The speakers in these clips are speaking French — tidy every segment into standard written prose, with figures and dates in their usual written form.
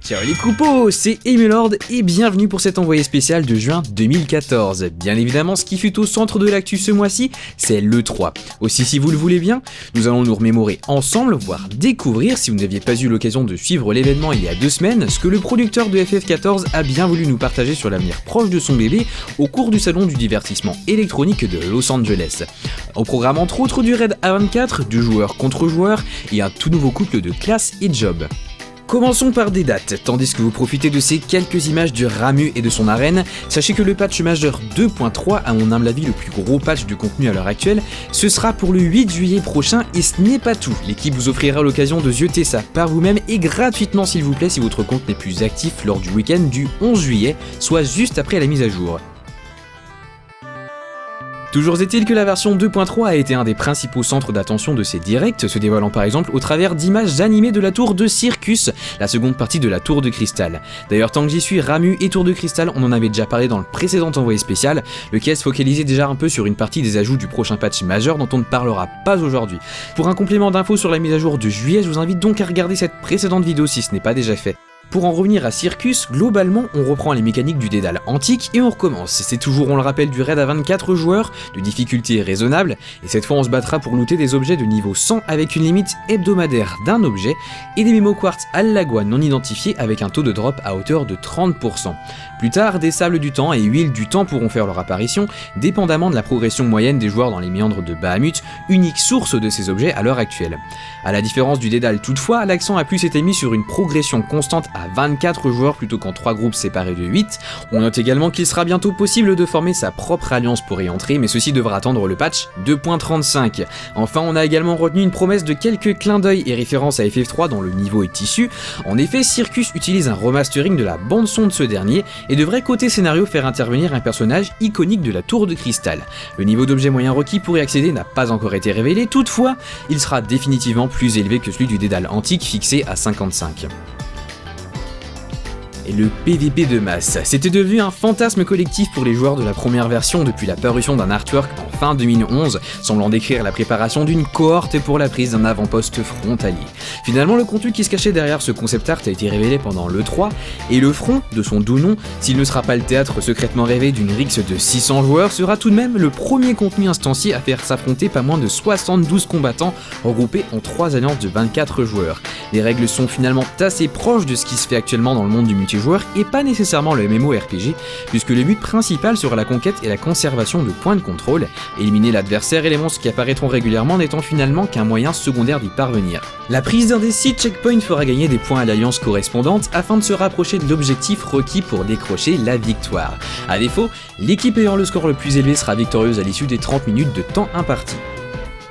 Ciao les coupos, c'est Emilord et bienvenue pour cet envoyé spécial de juin 2014. Bien évidemment, ce qui fut au centre de l'actu ce mois-ci, c'est l'E3. Aussi, si vous le voulez bien, nous allons nous remémorer ensemble, voire découvrir, si vous n'aviez pas eu l'occasion de suivre l'événement il y a 2 semaines, ce que le producteur de FF14 a bien voulu nous partager sur l'avenir proche de son bébé au cours du salon du divertissement électronique de Los Angeles. Au programme entre autres du raid A24, du joueur contre joueur et un tout nouveau couple de classe et job. Commençons par des dates, tandis que vous profitez de ces quelques images du Ramu et de son arène, sachez que le patch majeur 2.3, à mon humble avis le plus gros patch du contenu à l'heure actuelle, ce sera pour le 8 juillet prochain et ce n'est pas tout. L'équipe vous offrira l'occasion de zioter ça par vous-même et gratuitement s'il vous plaît si votre compte n'est plus actif lors du week-end du 11 juillet, soit juste après la mise à jour. Toujours est-il que la version 2.3 a été un des principaux centres d'attention de ces directs, se dévoilant par exemple au travers d'images animées de la tour de Circus, la seconde partie de la tour de cristal. D'ailleurs, tant que j'y suis, Ramu et tour de cristal, on en avait déjà parlé dans le précédent envoyé spécial, lequel se focalisait déjà un peu sur une partie des ajouts du prochain patch majeur dont on ne parlera pas aujourd'hui. Pour un complément d'infos sur la mise à jour de juillet, je vous invite donc à regarder cette précédente vidéo si ce n'est pas déjà fait. Pour en revenir à Circus, globalement, on reprend les mécaniques du dédale antique et on recommence. C'est toujours, on le rappelle, du raid à 24 joueurs, de difficulté raisonnable, et cette fois on se battra pour looter des objets de niveau 100 avec une limite hebdomadaire d'un objet, et des mémo quartz Allagua non identifiés avec un taux de drop à hauteur de 30%. Plus tard, des sables du temps et huiles du temps pourront faire leur apparition, dépendamment de la progression moyenne des joueurs dans les méandres de Bahamut, unique source de ces objets à l'heure actuelle. À la différence du dédale toutefois, l'accent a plus été mis sur une progression constante à 24 joueurs plutôt qu'en 3 groupes séparés de 8. On note également qu'il sera bientôt possible de former sa propre alliance pour y entrer, mais ceci devra attendre le patch 2.35. Enfin, on a également retenu une promesse de quelques clins d'œil et références à FF3 dont le niveau est issu. En effet, Circus utilise un remastering de la bande-son de ce dernier et devrait côté scénario faire intervenir un personnage iconique de la tour de cristal. Le niveau d'objet moyen requis pour y accéder n'a pas encore été révélé, toutefois, il sera définitivement plus élevé que celui du dédale antique fixé à 55. Et le PVP de masse, c'était devenu un fantasme collectif pour les joueurs de la première version depuis la parution d'un artwork en fin 2011, semblant décrire la préparation d'une cohorte pour la prise d'un avant-poste frontalier. Finalement, le contenu qui se cachait derrière ce concept art a été révélé pendant l'E3, et le front, de son doux nom, s'il ne sera pas le théâtre secrètement rêvé d'une rixe de 600 joueurs, sera tout de même le premier contenu instancié à faire s'affronter pas moins de 72 combattants regroupés en 3 alliances de 24 joueurs. Les règles sont finalement assez proches de ce qui se fait actuellement dans le monde du multijoueur et pas nécessairement le MMORPG, puisque le but principal sera la conquête et la conservation de points de contrôle, éliminer l'adversaire et les monstres qui apparaîtront régulièrement n'étant finalement qu'un moyen secondaire d'y parvenir. La prise d'un des 6 checkpoints fera gagner des points à l'alliance correspondante afin de se rapprocher de l'objectif requis pour décrocher la victoire. A défaut, l'équipe ayant le score le plus élevé sera victorieuse à l'issue des 30 minutes de temps imparti.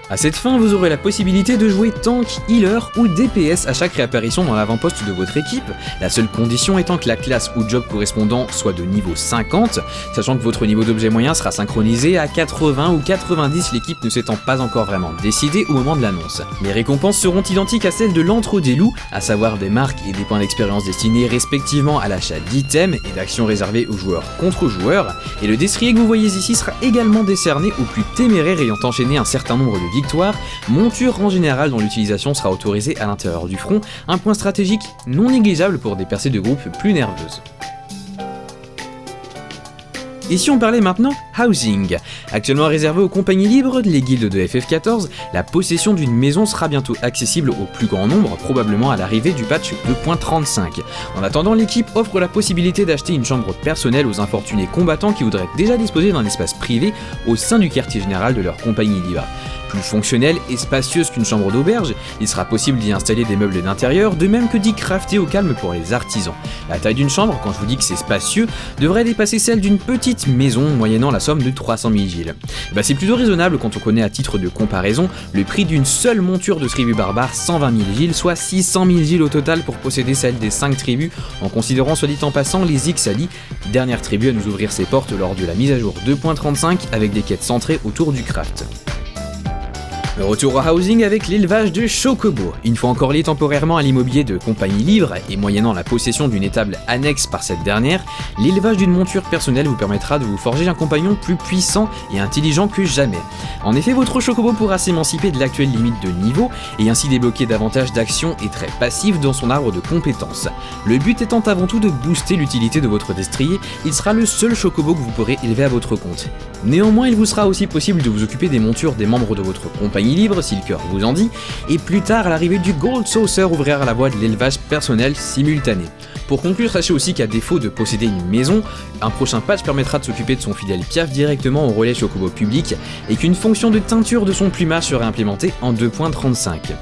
A cette fin, vous aurez la possibilité de jouer tank, healer ou DPS à chaque réapparition dans l'avant-poste de votre équipe, la seule condition étant que la classe ou job correspondant soit de niveau 50, sachant que votre niveau d'objet moyen sera synchronisé à 80 ou 90, l'équipe ne s'étant pas encore vraiment décidée au moment de l'annonce. Les récompenses seront identiques à celles de l'Antre des Loups, à savoir des marques et des points d'expérience destinés respectivement à l'achat d'items et d'actions réservées aux joueurs contre joueurs, et le destrier que vous voyez ici sera également décerné aux plus téméraires ayant enchaîné un certain nombre de victoire, monture en général dont l'utilisation sera autorisée à l'intérieur du front, un point stratégique non négligeable pour des percées de groupe plus nerveuses. Et si on parlait maintenant housing, actuellement réservé aux compagnies libres, les guildes de FF14, la possession d'une maison sera bientôt accessible au plus grand nombre, probablement à l'arrivée du patch 2.35. En attendant, l'équipe offre la possibilité d'acheter une chambre personnelle aux infortunés combattants qui voudraient déjà disposer d'un espace privé au sein du quartier général de leur compagnie libre. Plus fonctionnelle et spacieuse qu'une chambre d'auberge, il sera possible d'y installer des meubles d'intérieur, de même que d'y crafter au calme pour les artisans. La taille d'une chambre, quand je vous dis que c'est spacieux, devrait dépasser celle d'une petite maison, moyennant la somme de 300 000 giles. C'est plutôt raisonnable quand on connaît à titre de comparaison le prix d'une seule monture de tribu barbare, 120 000 giles, soit 600 000 giles au total pour posséder celle des 5 tribus, en considérant soit dit en passant les Ixali, dernière tribu à nous ouvrir ses portes lors de la mise à jour 2.35 avec des quêtes centrées autour du craft. Le retour au housing avec l'élevage de Chocobo. Une fois encore lié temporairement à l'immobilier de Compagnie Libre et moyennant la possession d'une étable annexe par cette dernière, l'élevage d'une monture personnelle vous permettra de vous forger un compagnon plus puissant et intelligent que jamais. En effet, votre Chocobo pourra s'émanciper de l'actuelle limite de niveau et ainsi débloquer davantage d'actions et traits passifs dans son arbre de compétences. Le but étant avant tout de booster l'utilité de votre destrier, il sera le seul Chocobo que vous pourrez élever à votre compte. Néanmoins, il vous sera aussi possible de vous occuper des montures des membres de votre compagnie libre si le cœur vous en dit, et plus tard l'arrivée du Gold Saucer ouvrira la voie de l'élevage personnel simultané. Pour conclure, sachez aussi qu'à défaut de posséder une maison, un prochain patch permettra de s'occuper de son fidèle Piaf directement au relais Chocobo public et qu'une fonction de teinture de son plumage sera implémentée en 2.35.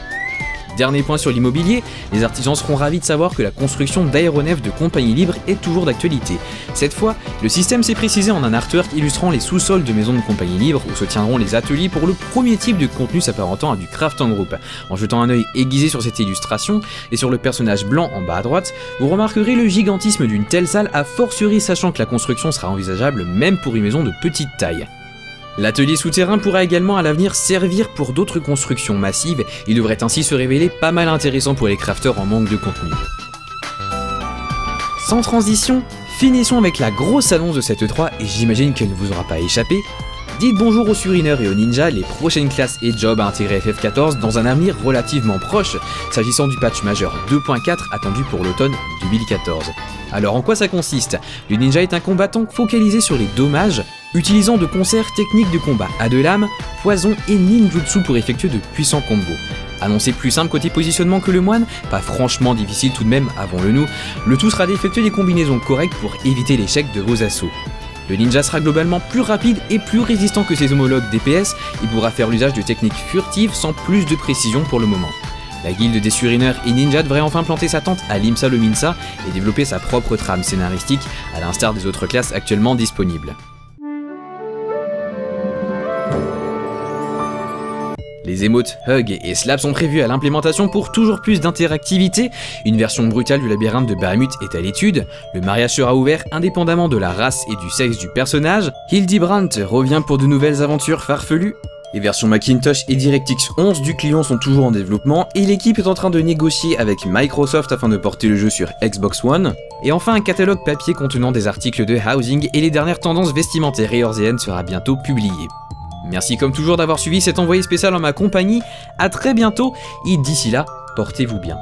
Dernier point sur l'immobilier, les artisans seront ravis de savoir que la construction d'aéronefs de Compagnie Libre est toujours d'actualité. Cette fois, le système s'est précisé en un artwork illustrant les sous-sols de maisons de Compagnie Libre où se tiendront les ateliers pour le premier type de contenu s'apparentant à du craft en groupe. En jetant un œil aiguisé sur cette illustration et sur le personnage blanc en bas à droite, vous remarquerez le gigantisme d'une telle salle, a fortiori sachant que la construction sera envisageable même pour une maison de petite taille. L'atelier souterrain pourra également à l'avenir servir pour d'autres constructions massives, il devrait ainsi se révéler pas mal intéressant pour les crafters en manque de contenu. Sans transition, finissons avec la grosse annonce de cette E3 et j'imagine qu'elle ne vous aura pas échappé. Dites bonjour aux surineurs et aux ninjas, les prochaines classes et jobs à intégrer FF14 dans un avenir relativement proche, s'agissant du patch majeur 2.4 attendu pour l'automne 2014. Alors en quoi ça consiste? Le ninja est un combattant focalisé sur les dommages, utilisant de concert techniques de combat à deux lames, poison et ninjutsu pour effectuer de puissants combos. Annoncé plus simple côté positionnement que le moine, pas franchement difficile tout de même, avons-le-nous, le tout sera d'effectuer des combinaisons correctes pour éviter l'échec de vos assauts. Le ninja sera globalement plus rapide et plus résistant que ses homologues DPS, il pourra faire l'usage de techniques furtives sans plus de précision pour le moment. La guilde des surineurs et ninjas devrait enfin planter sa tente à Limsa le Minsa et développer sa propre trame scénaristique, à l'instar des autres classes actuellement disponibles. Les émotes Hug et Slap sont prévus à l'implémentation pour toujours plus d'interactivité, une version brutale du labyrinthe de Bahamut est à l'étude, le mariage sera ouvert indépendamment de la race et du sexe du personnage, Hildebrandt revient pour de nouvelles aventures farfelues, les versions Macintosh et DirectX 11 du client sont toujours en développement et l'équipe est en train de négocier avec Microsoft afin de porter le jeu sur Xbox One, et enfin un catalogue papier contenant des articles de housing et les dernières tendances vestimentaires éorzeennes sera bientôt publié. Merci comme toujours d'avoir suivi cet envoyé spécial en ma compagnie, à très bientôt et d'ici là, portez-vous bien.